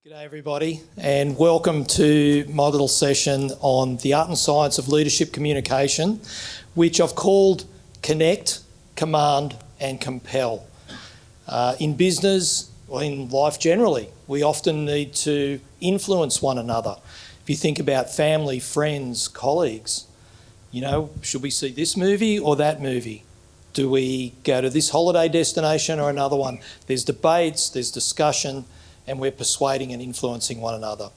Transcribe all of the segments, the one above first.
G'day everybody, and welcome to my little session on the art and science of leadership communication, which I've called Connect, Command and Compel. In business, or in life generally, we often need to influence one another. If you think about family, friends, colleagues, should we see this movie or that movie? Do we go to this holiday destination or another one? There's debates, there's discussion, and we're persuading and influencing one another.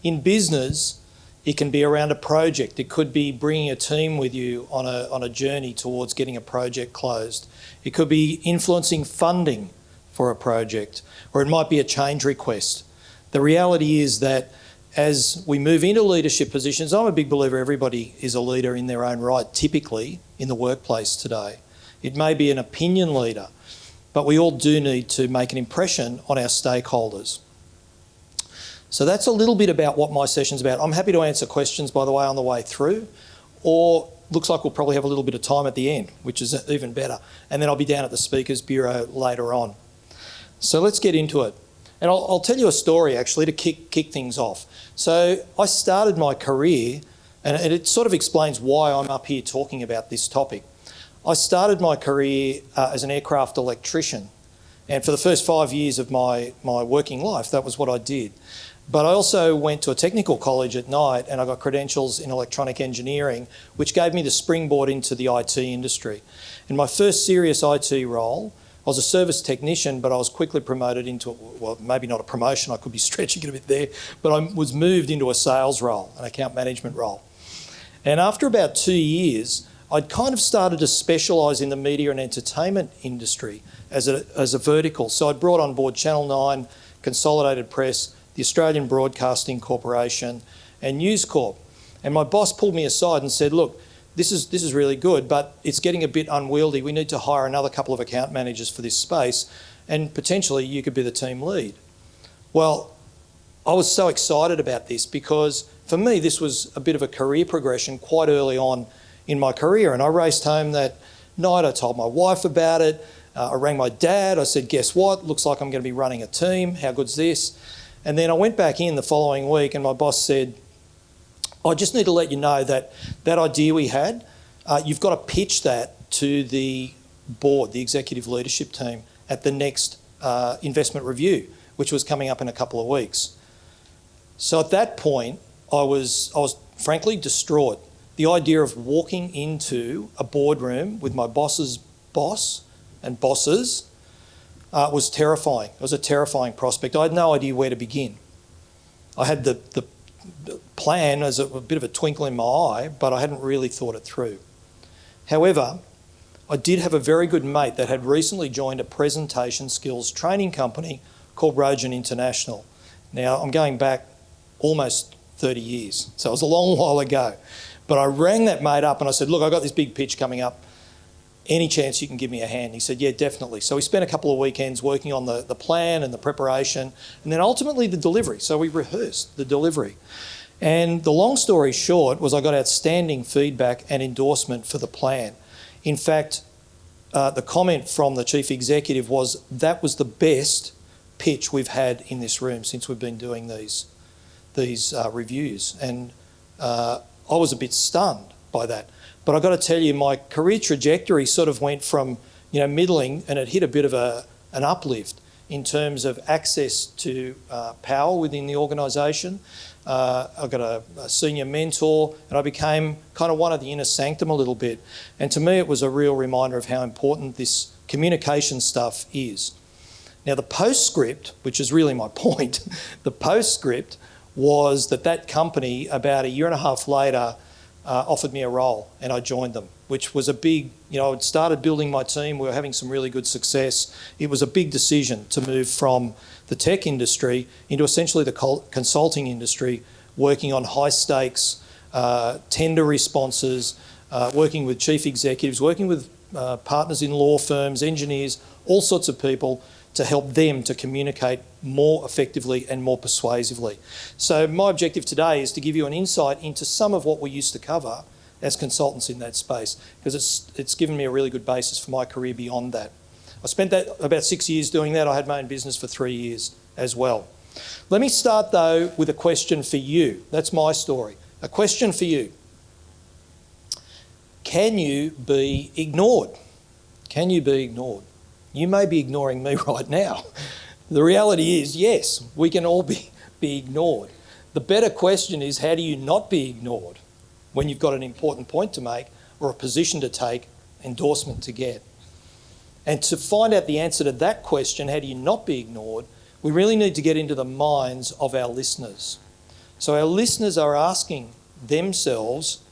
In business, it can be around a project. It could be bringing a team with you on a journey towards getting a project closed. It could be influencing funding for a project, or it might be a change request. The reality is that as we move into leadership positions, I'm a big believer everybody is a leader in their own right, typically in the workplace today. It may be an opinion leader, but we all do need to make an impression on our stakeholders. So that's a little bit about what my session's about. I'm happy to answer questions, by the way, on the way through, or looks like we'll probably have a little bit of time at the end, which is even better. And then I'll be down at the Speakers Bureau later on. So let's get into it. And I'll tell you a story, actually, to kick things off. So I started my career, and it sort of explains why I'm up here talking about this topic. I started my career as an aircraft electrician, and for the first 5 years of my working life, that was what I did. But I also went to a technical college at night, and I got credentials in electronic engineering, which gave me the springboard into the IT industry. In my first serious IT role, I was a service technician, but I was quickly promoted into, well, maybe not a promotion, I could be stretching it a bit there, but I was moved into a sales role, an account management role. And after about 2 years, I'd kind of started to specialise in the media and entertainment industry as a vertical. So I'd brought on board Channel 9, Consolidated Press, the Australian Broadcasting Corporation and News Corp. And my boss pulled me aside and said, look, this is really good, but it's getting a bit unwieldy. We need to hire another couple of account managers for this space, and potentially you could be the team lead. Well, I was so excited about this because for me, this was a bit of a career progression quite early on in my career. And I raced home that night. I told my wife about it. I rang my dad. I said, guess what? Looks like I'm going to be running a team. How good's this? And then I went back in the following week and my boss said, I just need to let you know that that idea we had, you've got to pitch that to the board, the executive leadership team, at the next investment review, which was coming up in a couple of weeks. So at that point, I was frankly distraught. The idea of walking into a boardroom with my boss's boss and bosses was terrifying. It was a terrifying prospect. I had no idea where to begin. I had the plan as a bit of a twinkle in my eye, but I hadn't really thought it through. However, I did have a very good mate that had recently joined a presentation skills training company called Rojan International. Now, I'm going back almost 30 years, so it was a long while ago. But I rang that mate up and I said, look, I've got this big pitch coming up. Any chance you can give me a hand? He said, yeah, definitely. So we spent a couple of weekends working on the plan and the preparation and then ultimately the delivery. So we rehearsed the delivery. And the long story short was I got outstanding feedback and endorsement for the plan. In fact, the comment from the chief executive was that was the best pitch we've had in this room since we've been doing these reviews. And I was a bit stunned by that. But I've got to tell you, my career trajectory sort of went from, middling, and it hit a bit of an uplift in terms of access to power within the organisation. I got a senior mentor, and I became kind of one of the inner sanctum a little bit. And to me, it was a real reminder of how important this communication stuff is. Now, the postscript, which is really my point, the postscript was that company, about a year and a half later, offered me a role and I joined them, which was a big, I'd started building my team. We were having some really good success. It was a big decision to move from the tech industry into essentially the consulting industry, working on high stakes, tender responses, working with chief executives, working with partners in law firms, engineers, all sorts of people to help them to communicate more effectively and more persuasively. So my objective today is to give you an insight into some of what we used to cover as consultants in that space, because it's given me a really good basis for my career beyond that. I spent about 6 years doing that. I had my own business for 3 years as well. Let me start though with a question for you. That's my story. A question for you. Can you be ignored? Can you be ignored? You may be ignoring me right now. The reality is, yes, we can all be ignored. The better question is, how do you not be ignored when you've got an important point to make or a position to take, endorsement to get? And to find out the answer to that question, how do you not be ignored, we really need to get into the minds of our listeners. So our listeners are asking themselves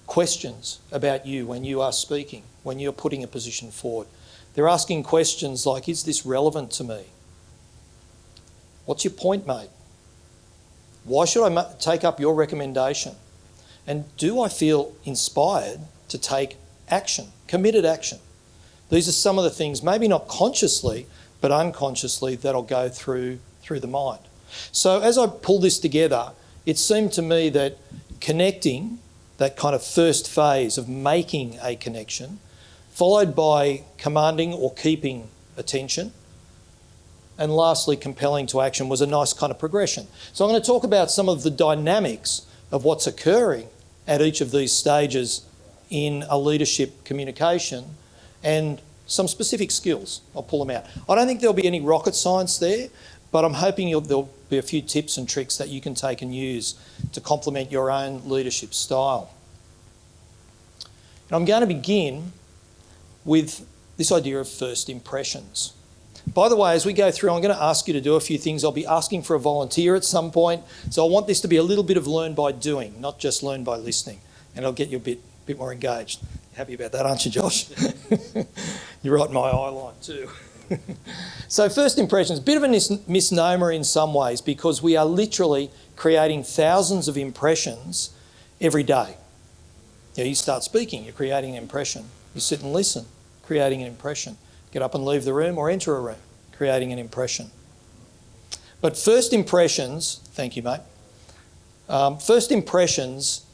questions about you when you are speaking, when you're putting a position forward. They're asking questions like, is this relevant to me? What's your point, mate? Why should I take up your recommendation? And do I feel inspired to take action, committed action? These are some of the things, maybe not consciously, but unconsciously, that'll go through the mind. So as I pull this together, it seemed to me that connecting, that kind of first phase of making a connection, followed by commanding or keeping attention, and lastly, compelling to action, was a nice kind of progression. So I'm going to talk about some of the dynamics of what's occurring at each of these stages in a leadership communication and some specific skills. I'll pull them out. I don't think there'll be any rocket science there, but I'm hoping there'll be a few tips and tricks that you can take and use to complement your own leadership style. And I'm going to begin with this idea of first impressions. By the way, as we go through, I'm going to ask you to do a few things. I'll be asking for a volunteer at some point. So I want this to be a little bit of learn by doing, not just learn by listening. And it'll get you a bit more engaged. Happy about that, aren't you, Josh? You're right in my eye line too. So first impressions, a bit of a misnomer in some ways, because we are literally creating thousands of impressions every day. You start speaking, you're creating an impression. You sit and listen, creating an impression. Get up and leave the room or enter a room, creating an impression. But first impressions, thank you, mate. First impressions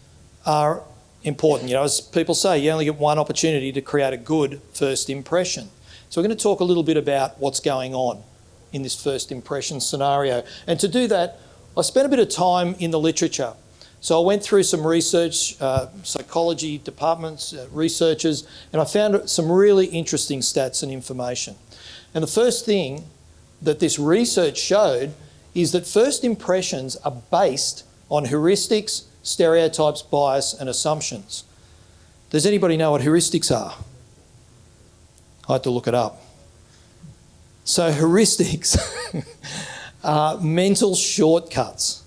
are important. As people say, you only get one opportunity to create a good first impression. So we're going to talk a little bit about what's going on in this first impression scenario. And to do that, I spent a bit of time in the literature. So I went through some research, psychology departments, researchers, and I found some really interesting stats and information. And the first thing that this research showed is that first impressions are based on heuristics, stereotypes, bias, and assumptions. Does anybody know what heuristics are? I had to look it up. So heuristics are mental shortcuts.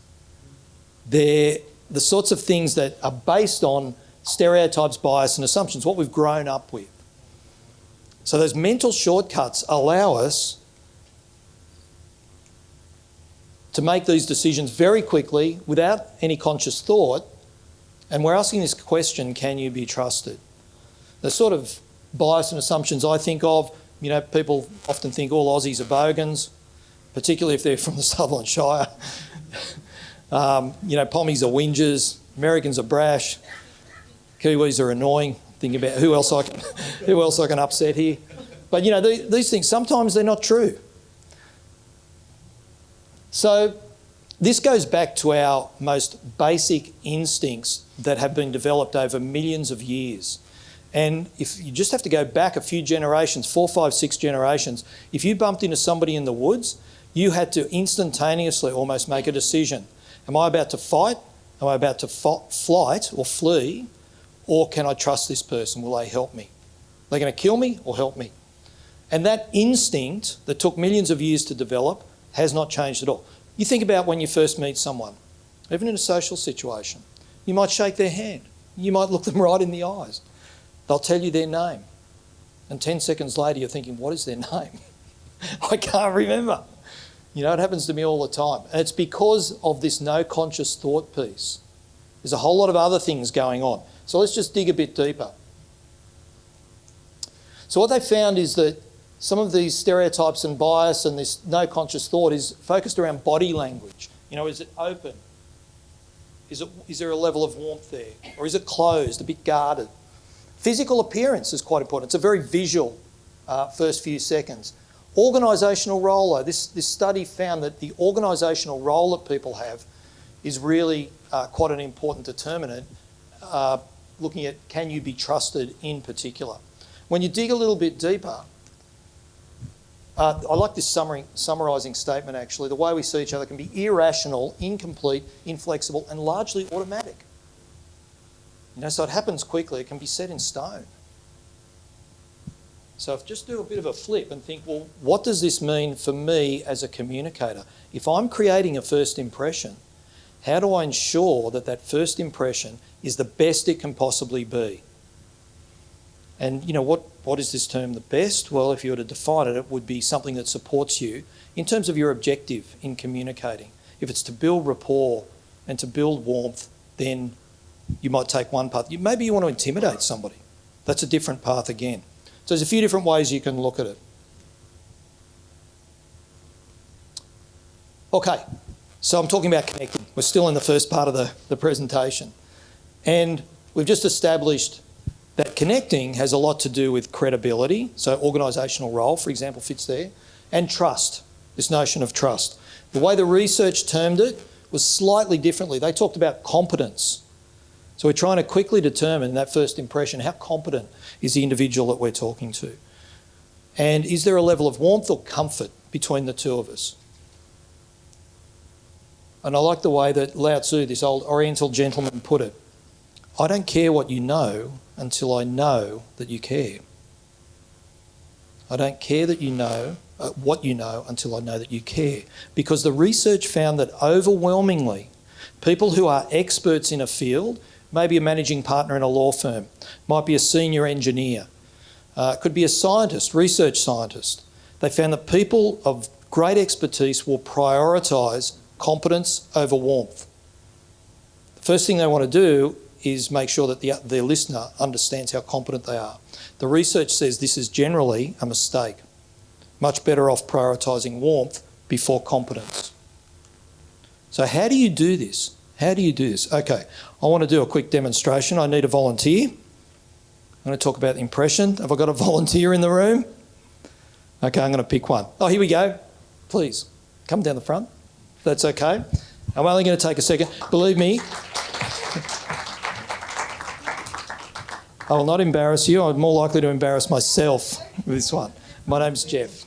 They're the sorts of things that are based on stereotypes, bias, and assumptions, what we've grown up with. So those mental shortcuts allow us to make these decisions very quickly without any conscious thought. And we're asking this question, can you be trusted? The sort of bias and assumptions I think of, people often think all Aussies are bogans, particularly if they're from the Southern Shire. Pommies are whingers, Americans are brash, Kiwis are annoying. Thinking about who else I can upset here. But these things, sometimes they're not true. So this goes back to our most basic instincts that have been developed over millions of years. And if you just have to go back a few generations, 4, 5, 6 generations, if you bumped into somebody in the woods, you had to instantaneously almost make a decision. Am I about to fight? Am I about to flight or flee? Or can I trust this person? Will they help me? Are they going to kill me or help me? And that instinct that took millions of years to develop has not changed at all. You think about when you first meet someone, even in a social situation. You might shake their hand. You might look them right in the eyes. They'll tell you their name. And 10 seconds later, you're thinking, what is their name? I can't remember. It happens to me all the time. And it's because of this no conscious thought piece. There's a whole lot of other things going on. So let's just dig a bit deeper. So what they found is that some of these stereotypes and bias and this no conscious thought is focused around body language. Is it open? Is there a level of warmth there? Or is it closed, a bit guarded? Physical appearance is quite important. It's a very visual first few seconds. Organisational role, though, this study found that the organisational role that people have is really quite an important determinant, looking at can you be trusted in particular. When you dig a little bit deeper, I like this summarising statement actually. The way we see each other can be irrational, incomplete, inflexible and largely automatic. So it happens quickly, it can be set in stone. So if just do a bit of a flip and think, well, what does this mean for me as a communicator? If I'm creating a first impression, how do I ensure that that first impression is the best it can possibly be? And what is this term, the best? Well, if you were to define it, it would be something that supports you in terms of your objective in communicating. If it's to build rapport and to build warmth, then you might take one path. Maybe you want to intimidate somebody. That's a different path again. So there's a few different ways you can look at it. Okay, so I'm talking about connecting. We're still in the first part of the presentation. And we've just established that connecting has a lot to do with credibility, so organisational role, for example, fits there, and trust, this notion of trust. The way the research termed it was slightly differently. They talked about competence. So we're trying to quickly determine that first impression, how competent is the individual that we're talking to? And is there a level of warmth or comfort between the two of us? And I like the way that Lao Tzu, this old Oriental gentleman, put it. I don't care what you know until I know that you care. I don't care that you know what you know until I know that you care. Because the research found that overwhelmingly, people who are experts in a field, maybe a managing partner in a law firm, might be a senior engineer, could be a scientist, research scientist. They found that people of great expertise will prioritise competence over warmth. The first thing they want to do is make sure that their listener understands how competent they are. The research says this is generally a mistake. Much better off prioritising warmth before competence. So how do you do this? How do you do this? Okay, I want to do a quick demonstration. I need a volunteer. I'm going to talk about impression. Have I got a volunteer in the room? Okay, I'm going to pick one. Oh, here we go. Please, come down the front. If that's okay. I'm only going to take a second. Believe me, I will not embarrass you. I'm more likely to embarrass myself with this one. My name's Jeff.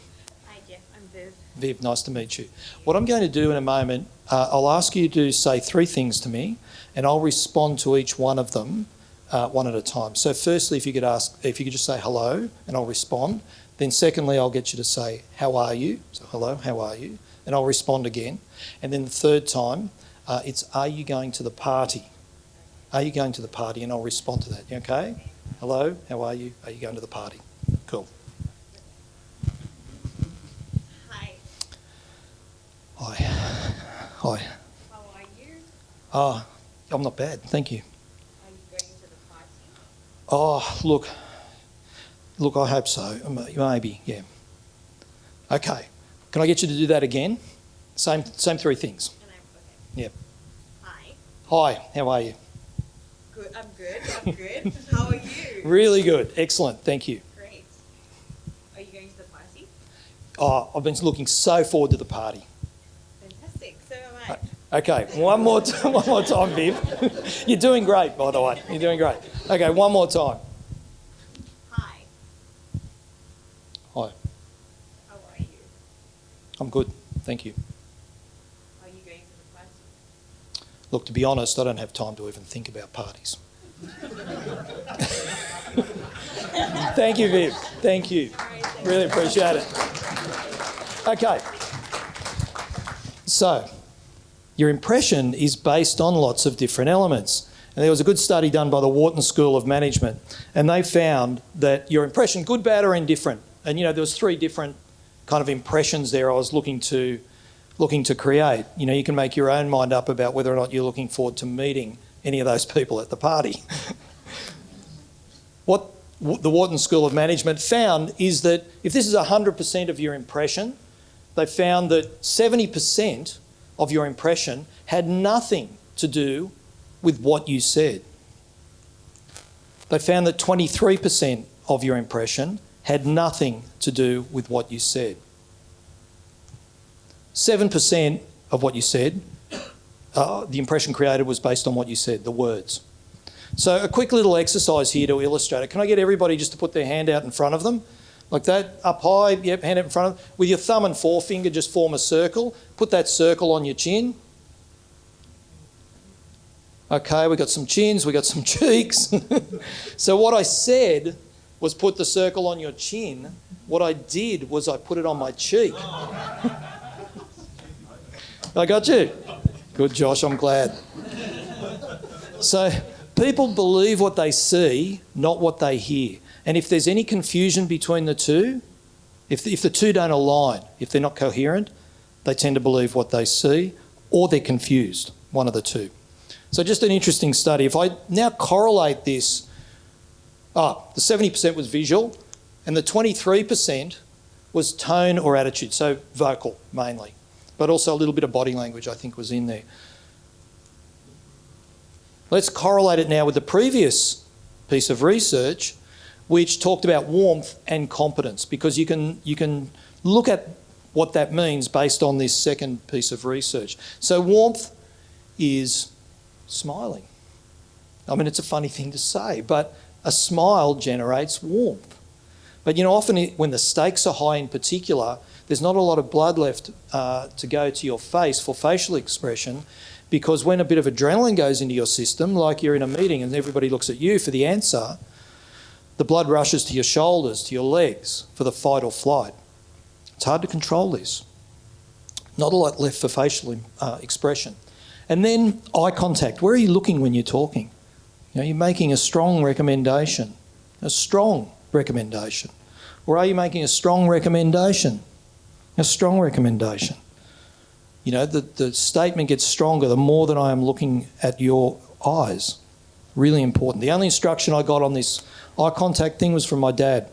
Hi Jeff, I'm Viv. Viv, nice to meet you. What I'm going to do in a moment, I'll ask you to say 3 things to me and I'll respond to each one of them one at a time. So firstly, if you could just say hello and I'll respond. Then secondly, I'll get you to say, how are you? So hello, how are you? And I'll respond again. And then the third time, it's, are you going to the party? Are you going to the party? And I'll respond to that. You okay? Hello, how are you? Are you going to the party? Cool. Hi. Hi. Hi. How are you? Oh, I'm not bad, thank you. Are you going to the party? Oh, look, I hope so. Maybe, yeah. Okay. Can I get you to do that again? Same 3 things. Okay. Yep. Hi. Hi, how are you? Good. I'm good. How are you? Really good. Excellent. Thank you. Great. Are you going to the party? Oh, I've been looking so forward to the party. Fantastic. So am I. Okay, one more time, Viv. You're doing great, by the way. You're doing great. Okay, one more time. Hi. Hi. How are you? I'm good. Thank you. Are you going to the party? Look, to be honest, I don't have time to even think about parties. Thank you, Viv. Thank you. Really appreciate it. Okay. So, your impression is based on lots of different elements. And there was a good study done by the Wharton School of Management, and they found that your impression, good, bad or indifferent, and there was 3 different kind of impressions there I was looking to create. You can make your own mind up about whether or not you're looking forward to meeting any of those people at the party. What the Wharton School of Management found is that if this is 100% of your impression, they found that 70% of your impression had nothing to do with what you said. They found that 23% of your impression had nothing to do with what you said. 7% of what you said, the impression created was based on what you said, the words. So a quick little exercise here to illustrate it. Can I get everybody just to put their hand out in front of them? Like that, up high, yep, hand out in front of them. With your thumb and forefinger, just form a circle. Put that circle on your chin. Okay, we got some chins, we got some cheeks. So what I said was put the circle on your chin. What I did was I put it on my cheek. I got you. Good, Josh, I'm glad. So people believe what they see, not what they hear. And if there's any confusion between the two, if the two don't align, if they're not coherent, they tend to believe what they see, or they're confused, one of the two. So just an interesting study. If I now correlate this, the 70% was visual, and the 23% was tone or attitude, so vocal mainly, but also a little bit of body language I think was in there. Let's correlate it now with the previous piece of research, which talked about warmth and competence, because you can look at what that means based on this second piece of research. So warmth is smiling. I mean, it's a funny thing to say, but a smile generates warmth. But you know, often when the stakes are high in particular, there's not a lot of blood left to go to your face for facial expression, because when a bit of adrenaline goes into your system, like you're in a meeting and everybody looks at you for the answer, the blood rushes to your shoulders, to your legs for the fight or flight. It's hard to control this. Not a lot left for facial expression. And then eye contact. Where are you looking when you're talking? You know, you're making a strong recommendation. A strong recommendation. Or are you making a strong recommendation? A strong recommendation. You know, the statement gets stronger the more that I am looking at your eyes. Really important. The only instruction I got on this eye contact thing was from my dad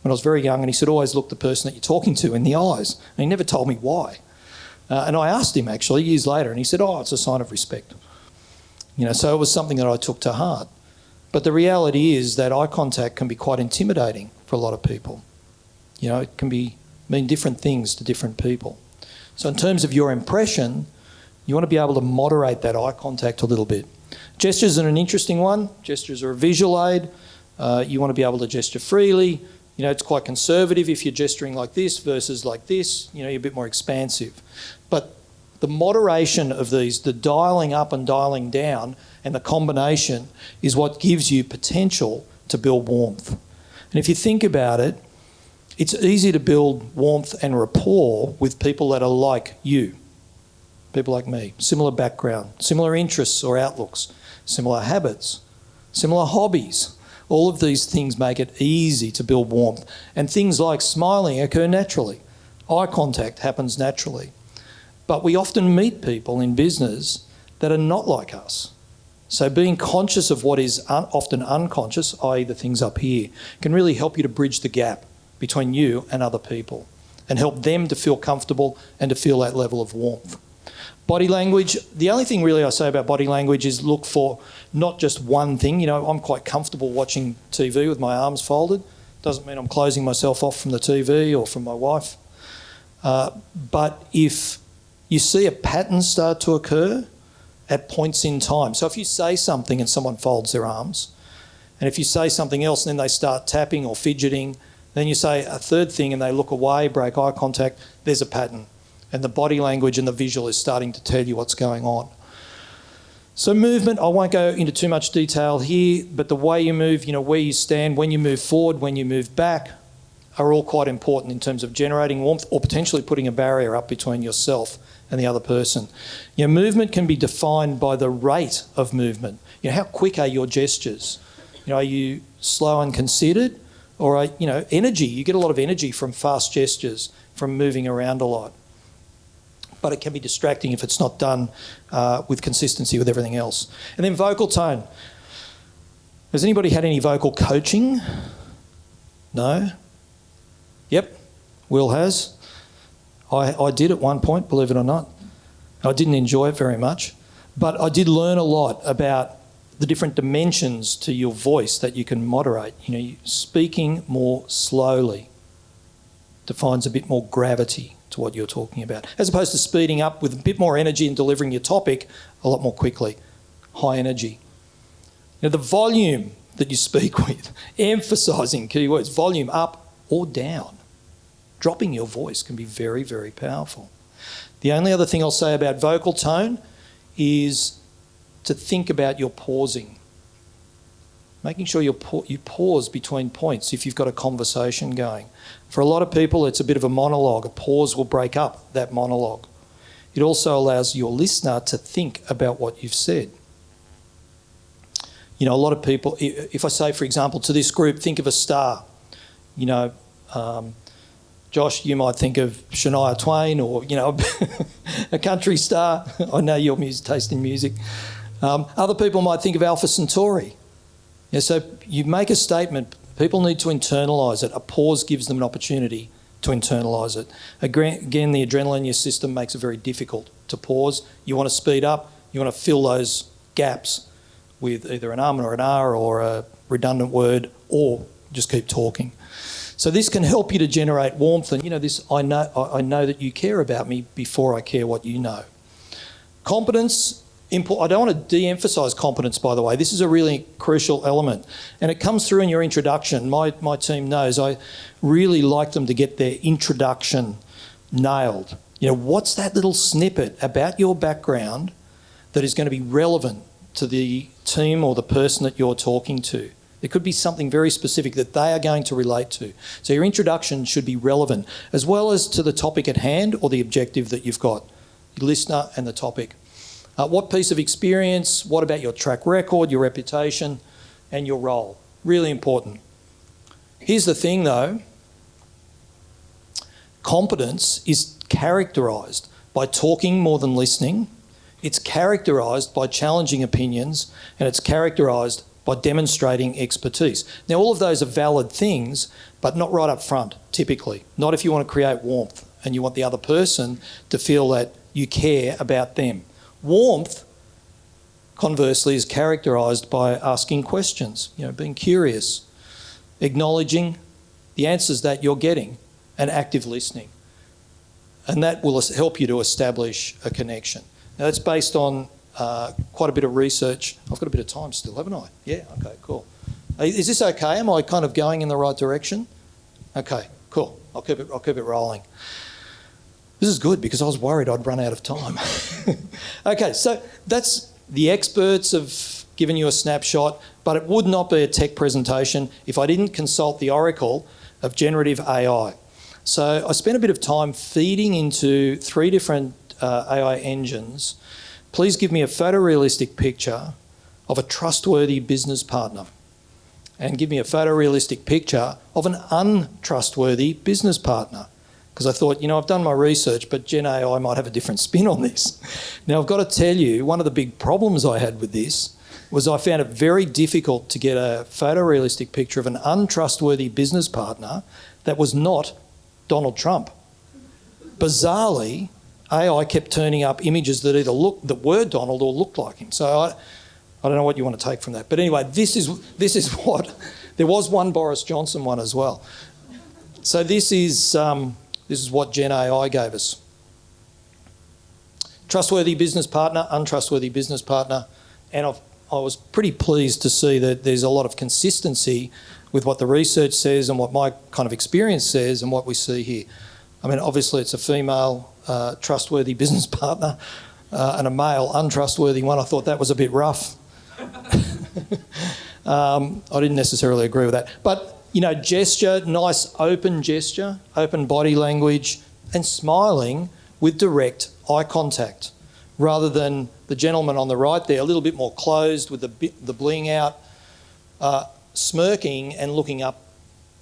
when I was very young, and he said, always look the person that you're talking to in the eyes. And he never told me why. And I asked him actually years later, and he said, it's a sign of respect. You know, so it was something that I took to heart. But the reality is that eye contact can be quite intimidating for a lot of people. You know, it can mean different things to different people. So in terms of your impression, you want to be able to moderate that eye contact a little bit. Gestures are an interesting one. Gestures are a visual aid. You want to be able to gesture freely. You know, it's quite conservative if you're gesturing like this versus like this. You know, you're a bit more expansive. But the moderation of these, the dialing up and dialing down, and the combination is what gives you potential to build warmth. And if you think about it, it's easy to build warmth and rapport with people that are like you, people like me, similar background, similar interests or outlooks, similar habits, similar hobbies. All of these things make it easy to build warmth. And things like smiling occur naturally. Eye contact happens naturally. But we often meet people in business that are not like us. So being conscious of what is often unconscious, i.e. the things up here, can really help you to bridge the gap between you and other people and help them to feel comfortable and to feel that level of warmth. Body language, the only thing really I say about body language is look for not just one thing. You know, I'm quite comfortable watching TV with my arms folded. Doesn't mean I'm closing myself off from the TV or from my wife. But if you see a pattern start to occur at points in time, so if you say something and someone folds their arms, and if you say something else and then they start tapping or fidgeting, then you say a third thing and they look away, break eye contact, there's a pattern. And the body language and the visual is starting to tell you what's going on. So movement, I won't go into too much detail here, but the way you move, you know, where you stand, when you move forward, when you move back, are all quite important in terms of generating warmth or potentially putting a barrier up between yourself and the other person. You know, movement can be defined by the rate of movement. You know, how quick are your gestures? You know, are you slow and considered? Or, you know, energy. You get a lot of energy from fast gestures, from moving around a lot. But it can be distracting if it's not done with consistency with everything else. And then vocal tone. Has anybody had any vocal coaching? No? Yep, Will has. I did at one point, believe it or not. I didn't enjoy it very much. But I did learn a lot about the different dimensions to your voice that you can moderate. You know, speaking more slowly defines a bit more gravity to what you're talking about, as opposed to speeding up with a bit more energy and delivering your topic a lot more quickly. High energy. Now, the volume that you speak with, emphasising keywords, volume up or down. Dropping your voice can be very, very powerful. The only other thing I'll say about vocal tone is to think about your pausing. Making sure you pause between points if you've got a conversation going. For a lot of people, it's a bit of a monologue. A pause will break up that monologue. It also allows your listener to think about what you've said. You know, a lot of people, if I say, for example, to this group, think of a star. You know, Josh, you might think of Shania Twain or, you know, a country star. I know your taste in music. Other people might think of Alpha Centauri. Yeah, so you make a statement, people need to internalise it. A pause gives them an opportunity to internalise it. Again, the adrenaline in your system makes it very difficult to pause. You want to speed up, you want to fill those gaps with either an or an R or a redundant word, or just keep talking. So this can help you to generate warmth and, you know, this I know that you care about me before I care what you know. Competence. I don't want to de-emphasise competence, by the way. This is a really crucial element. And it comes through in your introduction. My team knows I really like them to get their introduction nailed. You know, what's that little snippet about your background that is going to be relevant to the team or the person that you're talking to? There could be something very specific that they are going to relate to. So your introduction should be relevant, as well as to the topic at hand or the objective that you've got, your listener and the topic. What piece of experience, what about your track record, your reputation, and your role? Really important. Here's the thing though, competence is characterised by talking more than listening, it's characterised by challenging opinions, and it's characterised by demonstrating expertise. Now, all of those are valid things, but not right up front, typically. Not if you want to create warmth and you want the other person to feel that you care about them. Warmth, conversely, is characterised by asking questions, you know, being curious, acknowledging the answers that you're getting, and active listening. And that will help you to establish a connection. Now, that's based on quite a bit of research. I've got a bit of time still, haven't I? Yeah, okay, cool. Is this okay? Am I kind of going in the right direction? Okay, cool. I'll keep it rolling. This is good because I was worried I'd run out of time. Okay, so that's the experts have given you a snapshot, but it would not be a tech presentation if I didn't consult the oracle of generative AI. So I spent a bit of time feeding into 3 different AI engines. Please give me a photorealistic picture of a trustworthy business partner, and give me a photorealistic picture of an untrustworthy business partner. Because I thought, you know, I've done my research, but Gen AI might have a different spin on this. Now, I've got to tell you, one of the big problems I had with this was I found it very difficult to get a photorealistic picture of an untrustworthy business partner that was not Donald Trump. Bizarrely, AI kept turning up images that either were Donald or looked like him. So I don't know what you want to take from that. But anyway, this is what... There was one Boris Johnson one as well. So this is what Gen AI gave us. Trustworthy business partner, untrustworthy business partner, and I was pretty pleased to see that there's a lot of consistency with what the research says and what my kind of experience says and what we see here. I mean, obviously it's a female trustworthy business partner and a male untrustworthy one. I thought that was a bit rough. I didn't necessarily agree with that. But you know, gesture, nice open gesture, open body language, and smiling with direct eye contact, rather than the gentleman on the right there, a little bit more closed with the bling out, smirking and looking up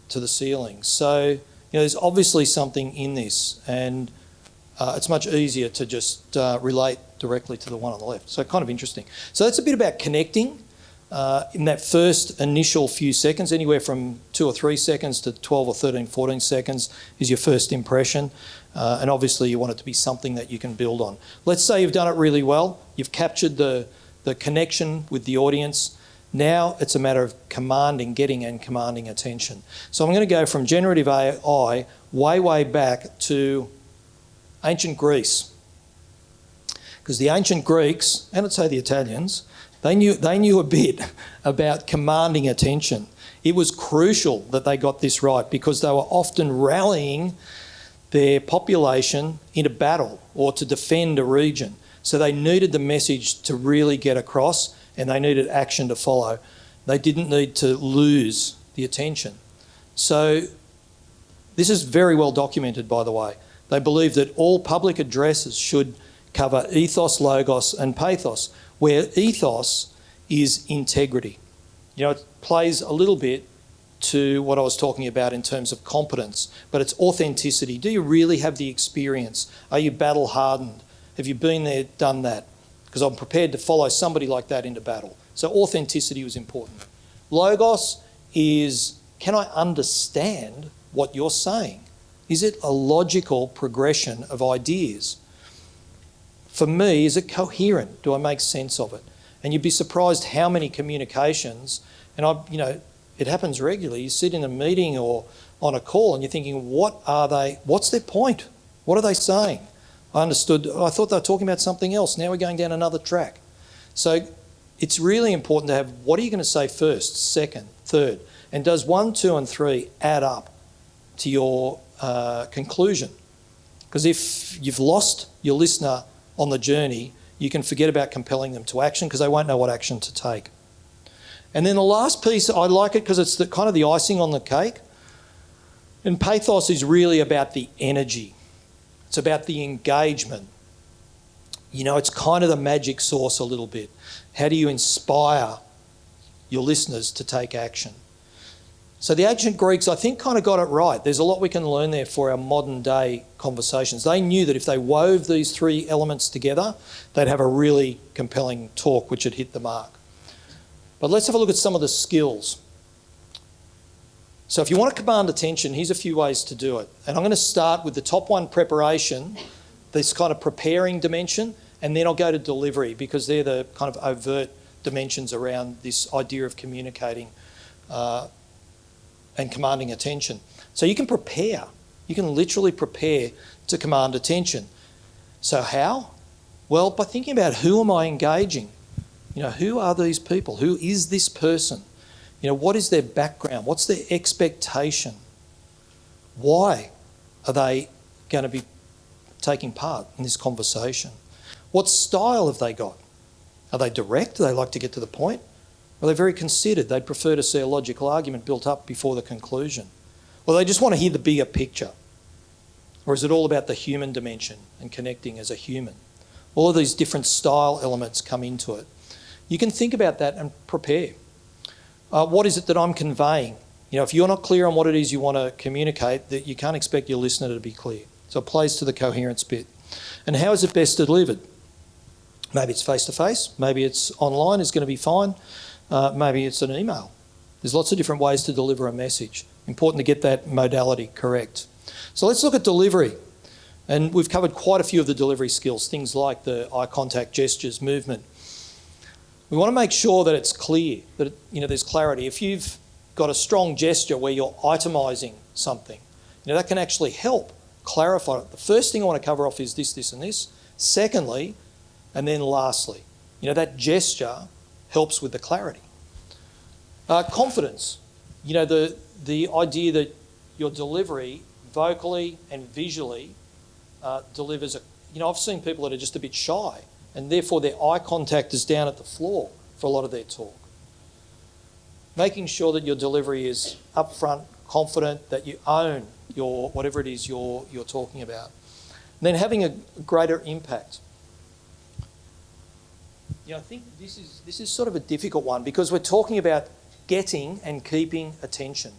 to the ceiling. So, you know, there's obviously something in this, and it's much easier to just relate directly to the one on the left. So kind of interesting. So that's a bit about connecting. In that first initial few seconds, anywhere from 2 or 3 seconds to 12 or 13, 14 seconds is your first impression. And obviously you want it to be something that you can build on. Let's say you've done it really well. You've captured the connection with the audience. Now it's a matter of getting and commanding attention. So I'm going to go from generative AI way back to Ancient Greece. Because the ancient Greeks, and I'd say the Italians, they knew a bit about commanding attention. It was crucial that they got this right because they were often rallying their population into battle or to defend a region. So they needed the message to really get across and they needed action to follow. They didn't need to lose the attention. So this is very well documented, by the way. They believed that all public addresses should cover ethos, logos and pathos, where ethos is integrity. You know, it plays a little bit to what I was talking about in terms of competence, but it's authenticity. Do you really have the experience? Are you battle hardened? Have you been there, done that? Because I'm prepared to follow somebody like that into battle. So authenticity was important. Logos is, can I understand what you're saying? Is it a logical progression of ideas? For me, is it coherent? Do I make sense of it? And you'd be surprised how many communications, and it happens regularly. You sit in a meeting or on a call and you're thinking, what's their point? What are they saying? I thought they were talking about something else. Now we're going down another track. So it's really important to have, what are you going to say first, second, third? And does 1, 2 and 3 add up to your conclusion? Because if you've lost your listener on the journey, you can forget about compelling them to action because they won't know what action to take. And then the last piece, I like it because it's kind of the icing on the cake. And pathos is really about the energy. It's about the engagement. You know, it's kind of the magic sauce a little bit. How do you inspire your listeners to take action? So the ancient Greeks, I think, kind of got it right. There's a lot we can learn there for our modern day conversations. They knew that if they wove these 3 elements together, they'd have a really compelling talk which had hit the mark. But let's have a look at some of the skills. So if you want to command attention, here's a few ways to do it. And I'm going to start with the top one, preparation, this kind of preparing dimension, and then I'll go to delivery because they're the kind of overt dimensions around this idea of communicating and commanding attention. So you can prepare. You can literally prepare to command attention. So how? Well, by thinking about who am I engaging? You know, who are these people? Who is this person? You know, what is their background? What's their expectation? Why are they going to be taking part in this conversation? What style have they got? Are they direct? Do they like to get to the point? Are they very considered? They'd prefer to see a logical argument built up before the conclusion. Or they just want to hear the bigger picture. Or is it all about the human dimension and connecting as a human? All of these different style elements come into it. You can think about that and prepare. What is it that I'm conveying? You know, if you're not clear on what it is you want to communicate, that you can't expect your listener to be clear. So it plays to the coherence bit. And how is it best delivered? Maybe it's face-to-face. Maybe it's online is going to be fine. Maybe it's an email. There's lots of different ways to deliver a message. Important to get that modality correct. So let's look at delivery. And we've covered quite a few of the delivery skills, things like the eye contact, gestures, movement. We want to make sure that it's clear, that there's clarity. If you've got a strong gesture where you're itemising something, that can actually help clarify it. The first thing I want to cover off is this, this and this. Secondly, and then lastly, that gesture helps with the clarity. Confidence. The idea that your delivery, vocally and visually, delivers I've seen people that are just a bit shy and therefore their eye contact is down at the floor for a lot of their talk. Making sure that your delivery is upfront, confident, that you own your whatever it is you're talking about. And then having a greater impact. I think this is sort of a difficult one because we're talking about getting and keeping attention.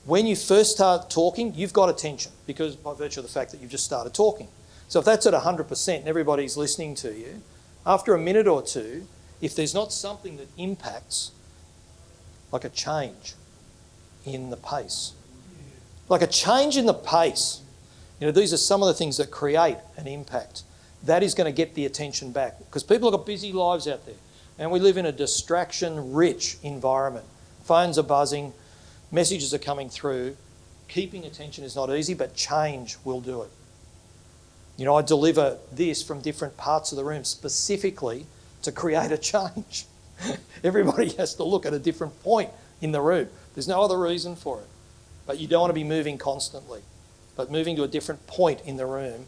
When you first start talking, you've got attention because by virtue of the fact that you've just started talking. So if that's at 100% and everybody's listening to you, after a minute or two, if there's not something that impacts, like a change in the pace, these are some of the things that create an impact. That is going to get the attention back because people have got busy lives out there and we live in a distraction-rich environment. Phones are buzzing, messages are coming through. Keeping attention is not easy, but change will do it. I deliver this from different parts of the room specifically to create a change. Everybody has to look at a different point in the room. There's no other reason for it. But you don't want to be moving constantly. But moving to a different point in the room,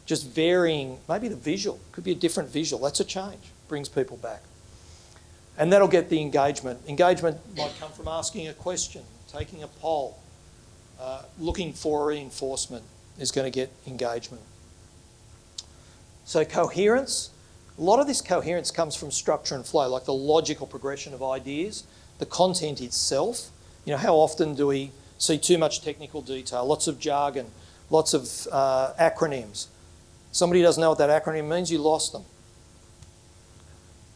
just varying, maybe the visual, could be a different visual. That's a change, brings people back. And that'll get the engagement. Engagement might come from asking a question, taking a poll, looking for reinforcement is going to get engagement. So coherence, a lot of this coherence comes from structure and flow, like the logical progression of ideas, the content itself. How often do we see too much technical detail, lots of jargon, lots of acronyms? Somebody doesn't know what that acronym means, you lost them.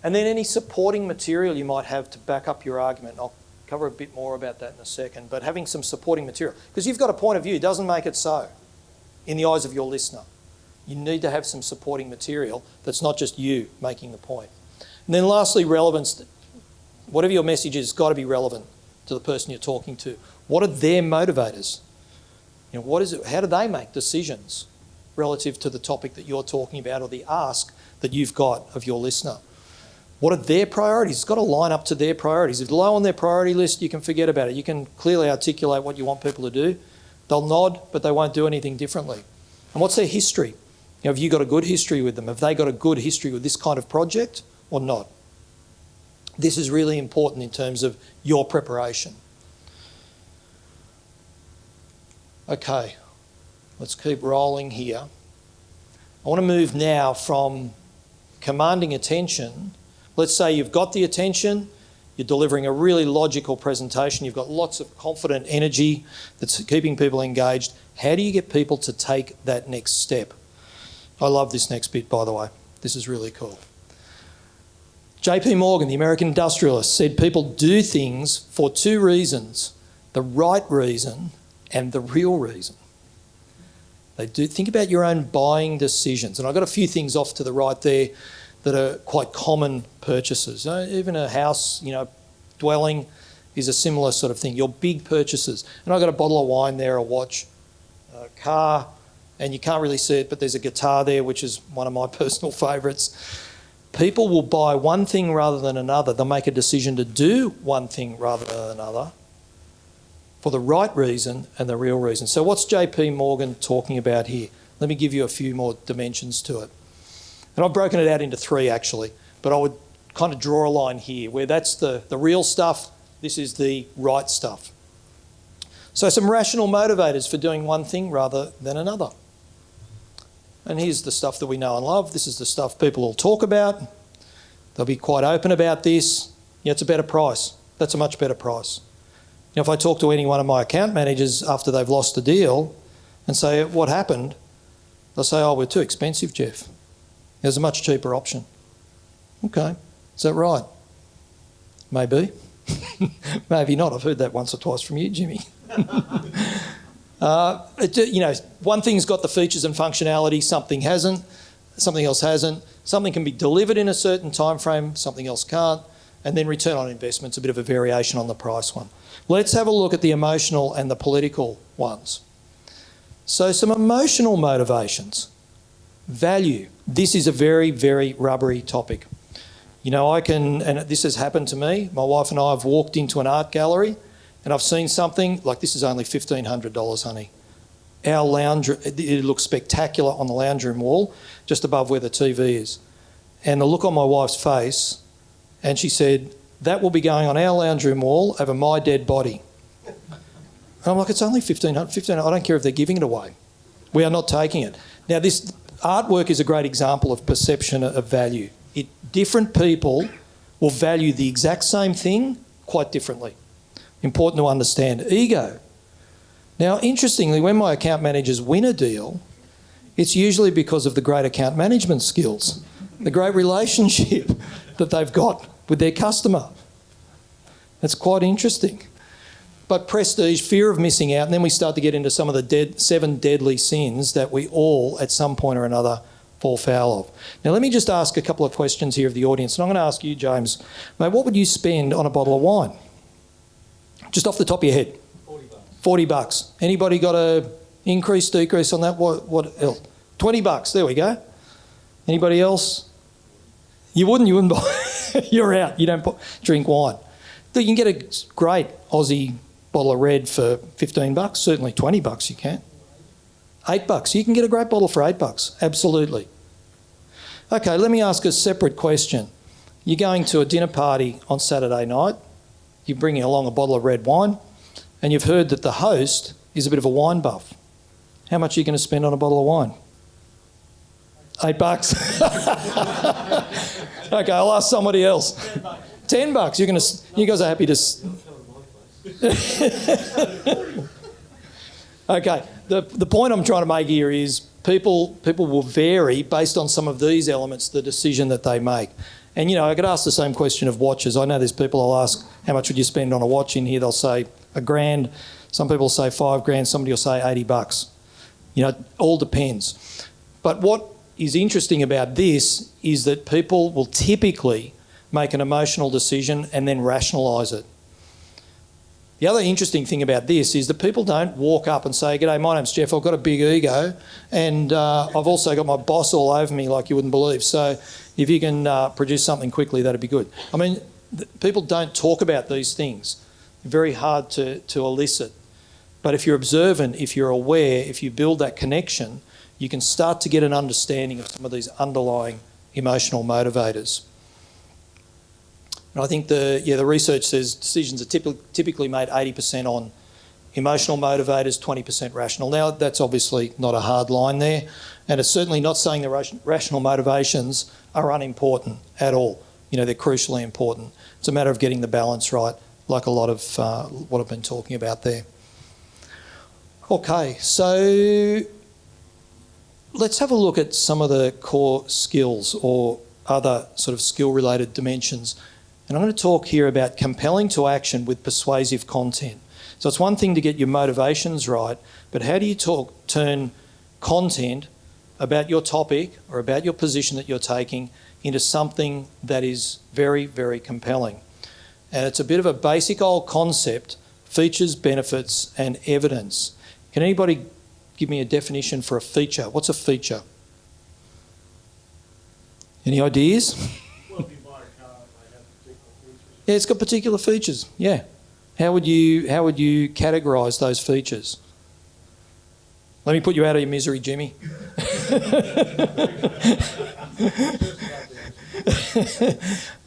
And then any supporting material you might have to back up your argument. I'll cover a bit more about that in a second, but having some supporting material. Because you've got a point of view, doesn't make it so in the eyes of your listener. You need to have some supporting material that's not just you making the point. And then lastly, relevance. Whatever your message is, it's got to be relevant to the person you're talking to. What are their motivators? How do they make decisions relative to the topic that you're talking about or the ask that you've got of your listener? What are their priorities? It's got to line up to their priorities. If it's low on their priority list, you can forget about it. You can clearly articulate what you want people to do. They'll nod, but they won't do anything differently. And what's their history? Have you got a good history with them? Have they got a good history with this kind of project or not? This is really important in terms of your preparation. Okay, let's keep rolling here. I want to move now from commanding attention. Let's say you've got the attention, you're delivering a really logical presentation, you've got lots of confident energy that's keeping people engaged. How do you get people to take that next step? I love this next bit, by the way. This is really cool. JP Morgan, the American industrialist, said people do things for two reasons: the right reason and the real reason. They do. Think about your own buying decisions. And I've got a few things off to the right there that are quite common purchases. Even a house, dwelling is a similar sort of thing. Your big purchases. And I've got a bottle of wine there, a watch, a car, and you can't really see it, but there's a guitar there, which is one of my personal favourites. People will buy one thing rather than another. They'll make a decision to do one thing rather than another for the right reason and the real reason. So what's JP Morgan talking about here? Let me give you a few more dimensions to it. And I've broken it out into three actually, but I would kind of draw a line here where that's the real stuff, this is the right stuff. So some rational motivators for doing one thing rather than another. And here's the stuff that we know and love. This is the stuff people will talk about. They'll be quite open about this. It's a better price. That's a much better price. If I talk to any one of my account managers after they've lost a deal and say, what happened? They'll say, we're too expensive, Jeff. There's a much cheaper option. Okay, is that right? Maybe. Maybe not. I've heard that once or twice from you, Jimmy. One thing's got the features and functionality, something hasn't, something else hasn't. Something can be delivered in a certain time frame, something else can't. And then return on investment's a bit of a variation on the price one. Let's have a look at the emotional and the political ones. So some emotional motivations. Value. This is a very, very rubbery topic. And this has happened to me. My wife and I have walked into an art gallery and I've seen something, like this is only $1,500, honey. Our lounge, it looks spectacular on the lounge room wall, just above where the TV is. And the look on my wife's face, and she said, that will be going on our lounge room wall over my dead body. And I'm like, it's only $1,500. I don't care if they're giving it away. We are not taking it. Now, this artwork is a great example of perception of value. Different people will value the exact same thing quite differently. Important to understand. Ego. Now, interestingly, when my account managers win a deal, it's usually because of the great account management skills, the great relationship that they've got with their customer. That's quite interesting. But prestige, fear of missing out, and then we start to get into some of the 7 deadly sins that we all, at some point or another, fall foul of. Now, let me just ask a couple of questions here of the audience, and I'm going to ask you, James, mate, what would you spend on a bottle of wine? Just off the top of your head. $40. $40. Anybody got a increase, decrease on that? What else? $20, there we go. Anybody else? You wouldn't buy. You're out. You don't drink wine. You can get a great Aussie bottle of red for $15. Certainly $20 you can. $8. You can get a great bottle for $8. Absolutely. Okay, let me ask a separate question. You're going to a dinner party on Saturday night. You're bringing along a bottle of red wine, and you've heard that the host is a bit of a wine buff. How much are you going to spend on a bottle of wine? $8. Okay, I'll ask somebody else. $10. You guys are happy to. Okay. The point I'm trying to make here is people will vary based on some of these elements, the decision that they make. And I could ask the same question of watches. I know there's people I'll ask, how much would you spend on a watch in here? They'll say $1,000. Some people say $5,000. Somebody will say $80. It all depends. But what is interesting about this is that people will typically make an emotional decision and then rationalise it. The other interesting thing about this is that people don't walk up and say, "G'day, my name's Jeff, I've got a big ego and I've also got my boss all over me like you wouldn't believe. So if you can produce something quickly, that'd be good." I mean, people don't talk about these things. They're very hard to elicit. But if you're observant, if you're aware, if you build that connection, you can start to get an understanding of some of these underlying emotional motivators. And I think the research says decisions are typically made 80% on emotional motivators, 20% rational. Now, that's obviously not a hard line there, and it's certainly not saying the rational motivations are unimportant at all. They're crucially important. It's a matter of getting the balance right, like a lot of what I've been talking about there. Okay, so let's have a look at some of the core skills or other sort of skill-related dimensions. And I'm going to talk here about compelling to action with persuasive content. So it's one thing to get your motivations right, but how do you turn content about your topic or about your position that you're taking into something that is very, very compelling? And it's a bit of a basic old concept: features, benefits, and evidence. Can anybody give me a definition for a feature? What's a feature? Any ideas? Well, if you buy a car, it might have particular features. Yeah, it's got particular features. Yeah. How would you categorise those features? Let me put you out of your misery, Jimmy.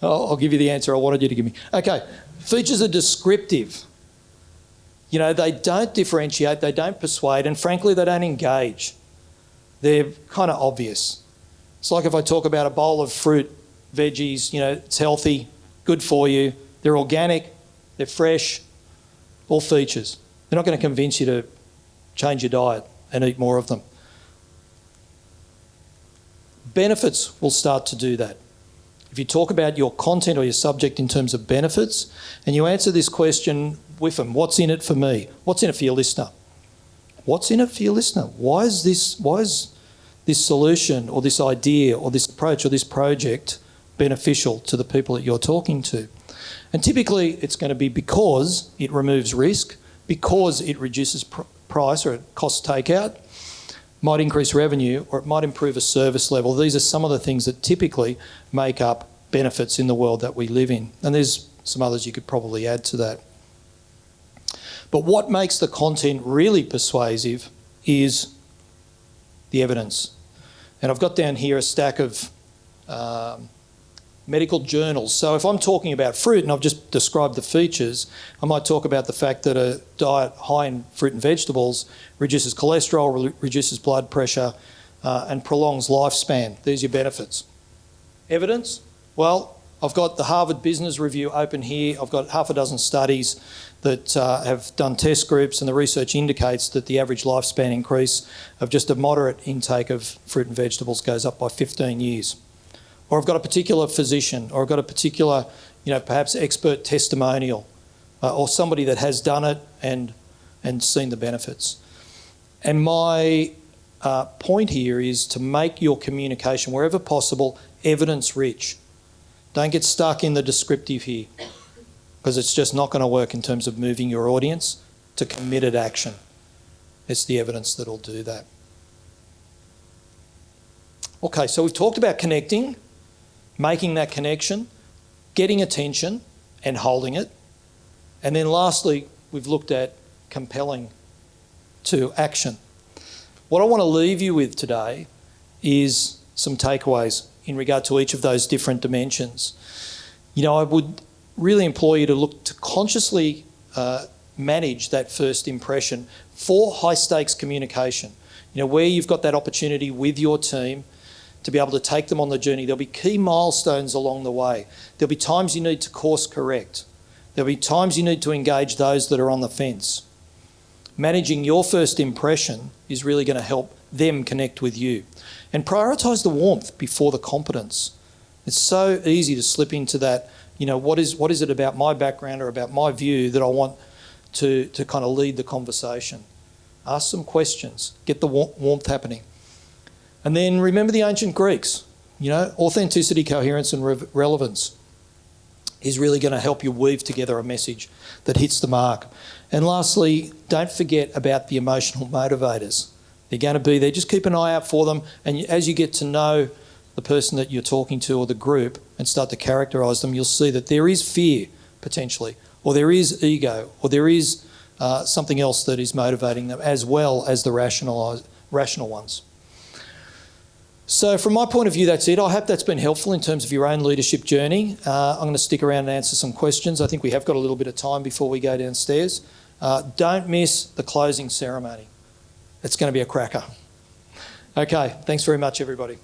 I'll give you the answer I wanted you to give me. Okay, features are descriptive. They don't differentiate, they don't persuade, and frankly, they don't engage. They're kind of obvious. It's like if I talk about a bowl of fruit, veggies, it's healthy, good for you, they're organic, they're fresh, all features. They're not going to convince you to change your diet and eat more of them. Benefits will start to do that. If you talk about your content or your subject in terms of benefits, and you answer this question with them, what's in it for me? What's in it for your listener? What's in it for your listener? Why is this solution or this idea or this approach or this project beneficial to the people that you're talking to? And typically it's going to be because it removes risk, because it reduces price or cost takeout, might increase revenue, or it might improve a service level. These are some of the things that typically make up benefits in the world that we live in. And there's some others you could probably add to that. But what makes the content really persuasive is the evidence. And I've got down here a stack of medical journals. So if I'm talking about fruit and I've just described the features, I might talk about the fact that a diet high in fruit and vegetables reduces cholesterol, reduces blood pressure, and prolongs lifespan. There's your benefits. Evidence? Well, I've got the Harvard Business Review open here. I've got half a dozen studies that have done test groups, and the research indicates that the average lifespan increase of just a moderate intake of fruit and vegetables goes up by 15 years. Or I've got a particular physician, or I've got a particular, perhaps expert testimonial, or somebody that has done it and seen the benefits. And my point here is to make your communication, wherever possible, evidence-rich. Don't get stuck in the descriptive here, because it's just not going to work in terms of moving your audience to committed action. It's the evidence that'll do that. Okay, so we've talked about connecting, making that connection, getting attention and holding it. And then lastly, we've looked at compelling to action. What I want to leave you with today is some takeaways in regard to each of those different dimensions. I would really implore you to look to consciously manage that first impression for high-stakes communication. Where you've got that opportunity with your team to be able to take them on the journey. There'll be key milestones along the way. There'll be times you need to course correct. There'll be times you need to engage those that are on the fence. Managing your first impression is really going to help them connect with you. And prioritise the warmth before the competence. It's so easy to slip into that, what is it about my background or about my view that I want to kind of lead the conversation. Ask some questions, get the warmth happening. And then remember the ancient Greeks, authenticity, coherence and relevance is really going to help you weave together a message that hits the mark. And lastly, don't forget about the emotional motivators. They're going to be there. Just keep an eye out for them. And as you get to know the person that you're talking to or the group and start to characterise them, you'll see that there is fear potentially, or there is ego, or there is something else that is motivating them as well as the rational ones. So from my point of view, that's it. I hope that's been helpful in terms of your own leadership journey. I'm going to stick around and answer some questions. I think we have got a little bit of time before we go downstairs. Don't miss the closing ceremony. It's going to be a cracker. Okay, thanks very much, everybody.